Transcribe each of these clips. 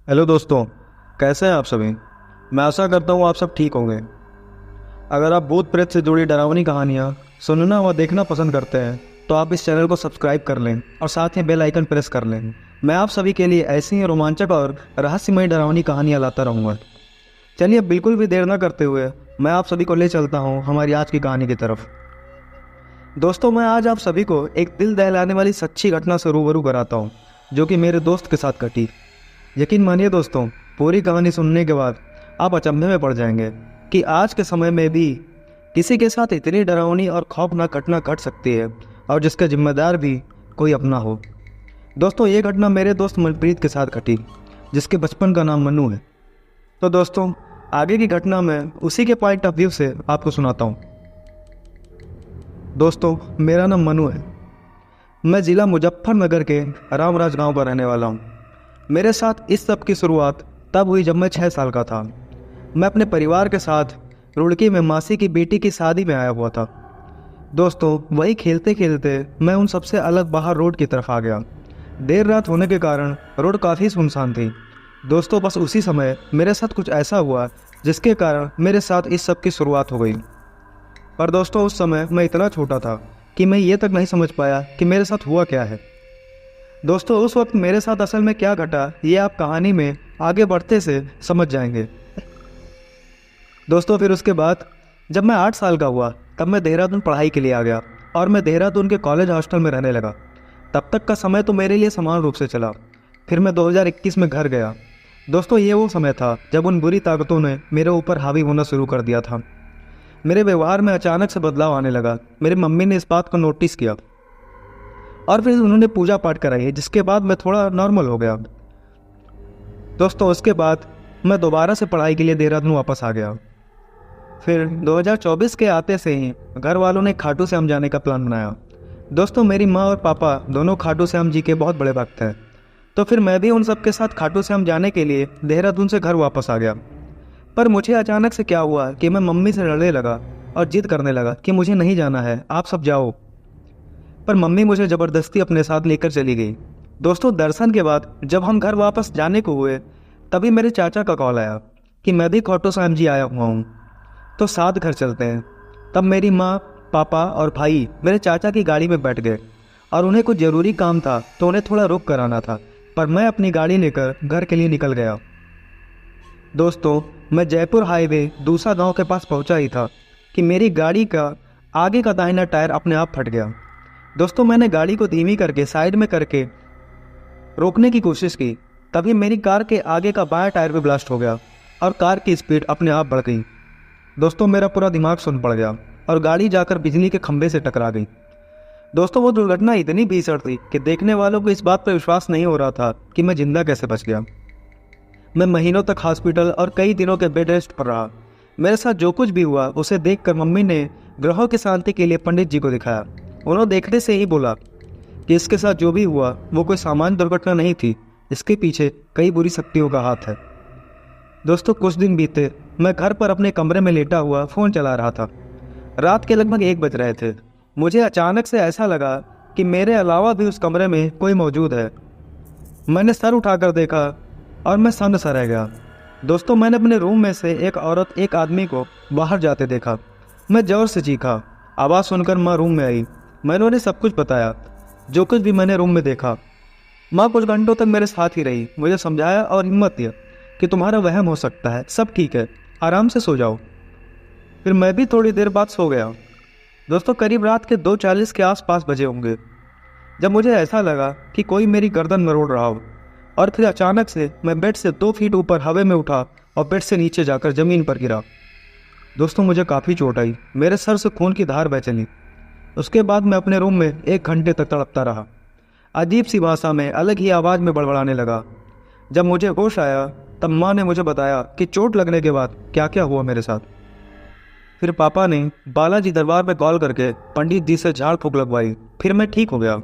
Hello दोस्तों, कैसे हैं आप सभी। मैं आशा करता हूँ आप सब ठीक होंगे। अगर आप भूत प्रेत से जुड़ी डरावनी कहानियाँ सुनना व देखना पसंद करते हैं तो आप इस चैनल को सब्सक्राइब कर लें और साथ ही बेल आइकन प्रेस कर लें। मैं आप सभी के लिए ऐसी ही रोमांचक और रहस्यमय डरावनी कहानियाँ लाता रहूँगा। चलिए अब बिल्कुल भी देर न करते हुए मैं आप सभी को ले चलता हूँ हमारी आज की कहानी की तरफ। दोस्तों, मैं आज आप सभी को एक दिल दहलाने वाली सच्ची घटना से रूबरू कराता हूँ जो कि मेरे दोस्त के साथ घटी। यकीन मानिए दोस्तों, पूरी कहानी सुनने के बाद आप अचंभे में पड़ जाएंगे कि आज के समय में भी किसी के साथ इतनी डरावनी और खौफनाक घटना घट सकती है और जिसका जिम्मेदार भी कोई अपना हो। दोस्तों, ये घटना मेरे दोस्त मनप्रीत के साथ घटी, जिसके बचपन का नाम मनु है। तो दोस्तों, आगे की घटना मैं उसी के पॉइंट ऑफ व्यू से आपको सुनाता हूँ। दोस्तों, मेरा नाम मनु है। मैं ज़िला मुजफ्फरनगर के रामराज गांव का रहने वाला हूँ। मेरे साथ इस सब की शुरुआत तब हुई जब मैं 6 साल का था। मैं अपने परिवार के साथ रुड़की में मासी की बेटी की शादी में आया हुआ था। दोस्तों, वही खेलते खेलते मैं उन सबसे अलग बाहर रोड की तरफ आ गया। देर रात होने के कारण रोड काफ़ी सुनसान थी। दोस्तों, बस उसी समय मेरे साथ कुछ ऐसा हुआ जिसके कारण मेरे साथ इस सब की शुरुआत हो गई। पर दोस्तों, उस समय मैं इतना छोटा था कि मैं ये तक नहीं समझ पाया कि मेरे साथ हुआ क्या है। दोस्तों, उस वक्त मेरे साथ असल में क्या घटा ये आप कहानी में आगे बढ़ते से समझ जाएंगे। दोस्तों, फिर उसके बाद जब मैं 8 साल का हुआ तब मैं देहरादून पढ़ाई के लिए आ गया और मैं देहरादून के कॉलेज हॉस्टल में रहने लगा। तब तक का समय तो मेरे लिए समान रूप से चला। फिर मैं 2021 में घर गया। दोस्तों, ये वो समय था जब उन बुरी ताकतों ने मेरे ऊपर हावी होना शुरू कर दिया था। मेरे व्यवहार में अचानक से बदलाव आने लगा। मेरी मम्मी ने इस बात को नोटिस किया और फिर उन्होंने पूजा पाठ कराई, जिसके बाद मैं थोड़ा नॉर्मल हो गया। दोस्तों, उसके बाद मैं दोबारा से पढ़ाई के लिए देहरादून वापस आ गया। फिर 2024 के आते से ही घर वालों ने खाटू श्याम जाने का प्लान बनाया। दोस्तों, मेरी माँ और पापा दोनों खाटू श्याम जी के बहुत बड़े भक्त हैं। तो फिर मैं भी उन सब के साथ खाटू श्याम जाने के लिए देहरादून से घर वापस आ गया। पर मुझे अचानक से क्या हुआ कि मैं मम्मी से लड़ने लगा और जिद करने लगा कि मुझे नहीं जाना है, आप सब जाओ। पर मम्मी मुझे ज़बरदस्ती अपने साथ लेकर चली गई। दोस्तों, दर्शन के बाद जब हम घर वापस जाने को हुए तभी मेरे चाचा का कॉल आया कि मैं भी खाटू श्याम जी आया हुआ हूँ, तो साथ घर चलते हैं। तब मेरी माँ, पापा और भाई मेरे चाचा की गाड़ी में बैठ गए और उन्हें कुछ ज़रूरी काम था तो उन्हें थोड़ा रुक कर आना था। पर मैं अपनी गाड़ी लेकर घर के लिए निकल गया। दोस्तों, मैं जयपुर हाईवे दूसरा गांव के पास पहुंचा ही था कि मेरी गाड़ी का आगे का दाहिना टायर अपने आप फट गया। दोस्तों, मैंने गाड़ी को धीमी करके साइड में करके रोकने की कोशिश की, तभी मेरी कार के आगे का बायां टायर भी ब्लास्ट हो गया और कार की स्पीड अपने आप बढ़ गई। दोस्तों, मेरा पूरा दिमाग सुन पड़ गया और गाड़ी जाकर बिजली के खंभे से टकरा गई। दोस्तों, वो दुर्घटना इतनी भीषण थी कि देखने वालों को इस बात पर विश्वास नहीं हो रहा था कि मैं जिंदा कैसे बच गया। मैं महीनों तक हॉस्पिटल और कई दिनों के बेड रेस्ट पर रहा। मेरे साथ जो कुछ भी हुआ उसे देखकर मम्मी ने ग्रहों की शांति के लिए पंडित जी को दिखाया। उन्होंने देखने से ही बोला कि इसके साथ जो भी हुआ वो कोई सामान्य दुर्घटना नहीं थी, इसके पीछे कई बुरी शक्तियों का हाथ है। दोस्तों, कुछ दिन बीते, मैं घर पर अपने कमरे में लेटा हुआ फ़ोन चला रहा था। रात के लगभग 1 बज रहे थे। मुझे अचानक से ऐसा लगा कि मेरे अलावा भी उस कमरे में कोई मौजूद है। मैंने सर उठाकर देखा और मैं सन्न सा रह गया। दोस्तों, मैंने अपने रूम में से एक औरत एक आदमी को बाहर जाते देखा। मैं ज़ोर से चीखा। आवाज़ सुनकर माँ रूम में आई। मैंने उन्हें सब कुछ बताया, जो कुछ भी मैंने रूम में देखा। माँ कुछ घंटों तक मेरे साथ ही रही, मुझे समझाया और हिम्मत दिया कि तुम्हारा वहम हो सकता है, सब ठीक है, आराम से सो जाओ। फिर मैं भी थोड़ी देर बाद सो गया। दोस्तों, करीब रात के 2:40 के आसपास बजे होंगे जब मुझे ऐसा लगा कि कोई मेरी गर्दन मरोड़ रहा हो, और फिर अचानक से मैं बेड से 2 फीट ऊपर हवा में उठा और बेड से नीचे जाकर ज़मीन पर गिरा। दोस्तों, मुझे काफ़ी चोट आई, मेरे सर से खून की धार बह चली। उसके बाद मैं अपने रूम में 1 घंटे तक तड़पता रहा। अजीब सी भाषा में अलग ही आवाज़ में बड़बड़ाने लगा। जब मुझे होश आया तब माँ ने मुझे बताया कि चोट लगने के बाद क्या क्या हुआ मेरे साथ। फिर पापा ने बालाजी दरबार में कॉल करके पंडित जी से झाड़ फूक लगवाई। फिर मैं ठीक हो गया।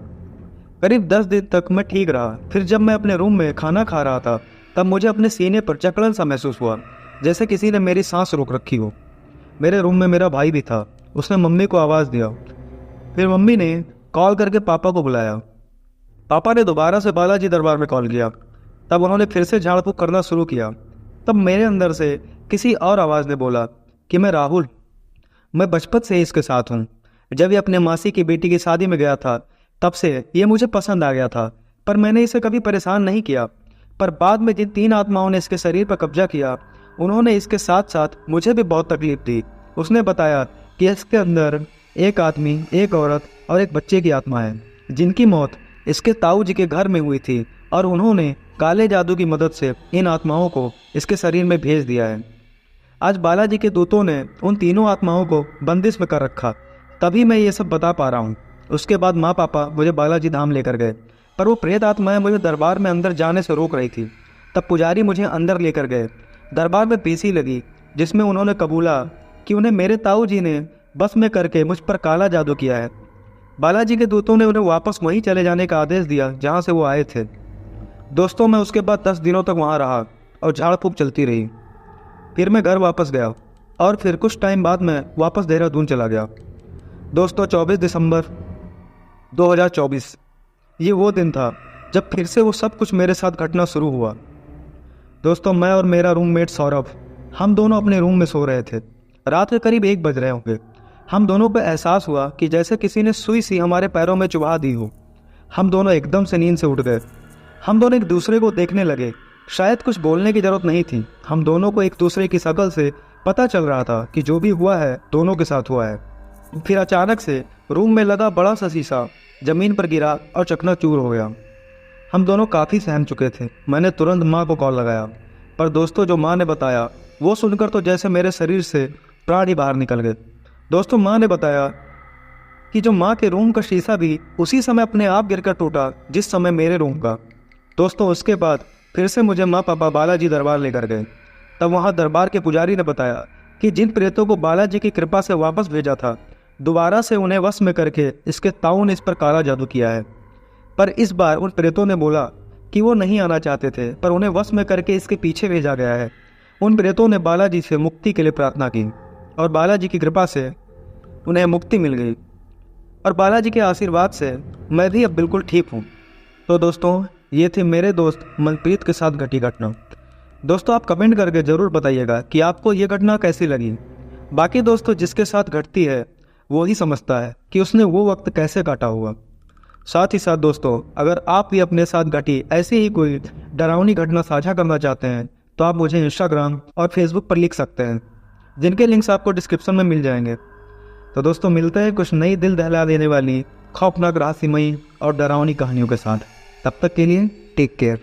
करीब 10 दिन तक मैं ठीक रहा। फिर जब मैं अपने रूम में खाना खा रहा था तब मुझे अपने सीने पर जकड़न सा महसूस हुआ, जैसे किसी ने मेरी सांस रोक रखी हो। मेरे रूम में मेरा भाई भी था। उसने मम्मी को आवाज़ दिया। फिर मम्मी ने कॉल करके पापा को बुलाया। पापा ने दोबारा से बालाजी दरबार में कॉल किया। तब उन्होंने फिर से झाड़ फूँक करना शुरू किया। तब मेरे अंदर से किसी और आवाज़ ने बोला कि मैं राहुल, मैं बचपन से ही इसके साथ हूँ। जब ये अपने मासी की बेटी की शादी में गया था तब से ये मुझे पसंद आ गया था, पर मैंने इसे कभी परेशान नहीं किया। पर बाद में जिन 3 आत्माओं ने इसके शरीर पर कब्जा किया, उन्होंने इसके साथ साथ मुझे भी बहुत तकलीफ दी। उसने बताया कि इसके अंदर एक आदमी, एक औरत और एक बच्चे की आत्मा है, जिनकी मौत इसके ताऊ जी के घर में हुई थी और उन्होंने काले जादू की मदद से इन आत्माओं को इसके शरीर में भेज दिया है। आज बालाजी के दूतों ने उन तीनों आत्माओं को बंदिश में कर रखा, तभी मैं ये सब बता पा रहा हूँ। उसके बाद माँ पापा मुझे बालाजी धाम लेकर गए, पर वो प्रेत आत्माएं मुझे दरबार में अंदर जाने से रोक रही थी। तब पुजारी मुझे अंदर लेकर गए। दरबार में पेशी लगी, जिसमें उन्होंने कबूला कि उन्हें मेरे ताऊ जी ने बस में करके मुझ पर काला जादू किया है। बालाजी के दूतों ने उन्हें वापस वहीं चले जाने का आदेश दिया जहाँ से वो आए थे। दोस्तों, मैं उसके बाद 10 दिनों तक वहाँ रहा और झाड़ फूँक चलती रही। फिर मैं घर वापस गया और फिर कुछ टाइम बाद मैं वापस देहरादून चला गया। दोस्तों, 24 दिसंबर 2024 ये वो दिन था जब फिर से वो सब कुछ मेरे साथ घटना शुरू हुआ। दोस्तों, मैं और मेरा रूममेट सौरभ, हम दोनों अपने रूम में सो रहे थे। रात के करीब 1 बज रहे होंगे। हम दोनों को एहसास हुआ कि जैसे किसी ने सुई सी हमारे पैरों में चुभा दी हो। हम दोनों एकदम से नींद से उठ गए। हम दोनों एक दूसरे को देखने लगे। शायद कुछ बोलने की जरूरत नहीं थी, हम दोनों को एक दूसरे की शक्ल से पता चल रहा था कि जो भी हुआ है दोनों के साथ हुआ है। फिर अचानक से रूम में लगा बड़ा सा शीशा जमीन पर गिरा और चकनाचूर हो गया। हम दोनों काफ़ी सहम चुके थे। मैंने तुरंत माँ को कॉल लगाया, पर दोस्तों जो माँ ने बताया वो सुनकर तो जैसे मेरे शरीर से प्राण ही बाहर निकल गए। दोस्तों, माँ ने बताया कि जो माँ के रूम का शीशा भी उसी समय अपने आप गिरकर टूटा जिस समय मेरे रूम का। दोस्तों, उसके बाद फिर से मुझे माँ पापा बालाजी दरबार लेकर गए। तब वहाँ दरबार के पुजारी ने बताया कि जिन प्रेतों को बालाजी की कृपा से वापस भेजा था, दोबारा से उन्हें वश में करके इसके ताऊ ने इस पर काला जादू किया है। पर इस बार उन प्रेतों ने बोला कि वो नहीं आना चाहते थे, पर उन्हें वश में करके इसके पीछे भेजा गया है। उन प्रेतों ने बालाजी से मुक्ति के लिए प्रार्थना की और बालाजी की कृपा से उन्हें मुक्ति मिल गई और बालाजी के आशीर्वाद से मैं भी अब बिल्कुल ठीक हूँ। तो दोस्तों, ये थी मेरे दोस्त मनप्रीत के साथ घटी घटना। दोस्तों, आप कमेंट करके ज़रूर बताइएगा कि आपको ये घटना कैसी लगी। बाकी दोस्तों, जिसके साथ घटती है वो ही समझता है कि उसने वो वक्त कैसे काटा हुआ। साथ ही साथ दोस्तों, अगर आप भी अपने साथ घटी ऐसी ही कोई डरावनी घटना साझा करना चाहते हैं तो आप मुझे इंस्टाग्राम और फेसबुक पर लिख सकते हैं, जिनके लिंक्स आपको डिस्क्रिप्शन में मिल जाएंगे। तो दोस्तों, मिलते हैं कुछ नई दिल दहला देने वाली, खौफनाक, रहस्यमयी और डरावनी कहानियों के साथ। तब तक के लिए टेक केयर।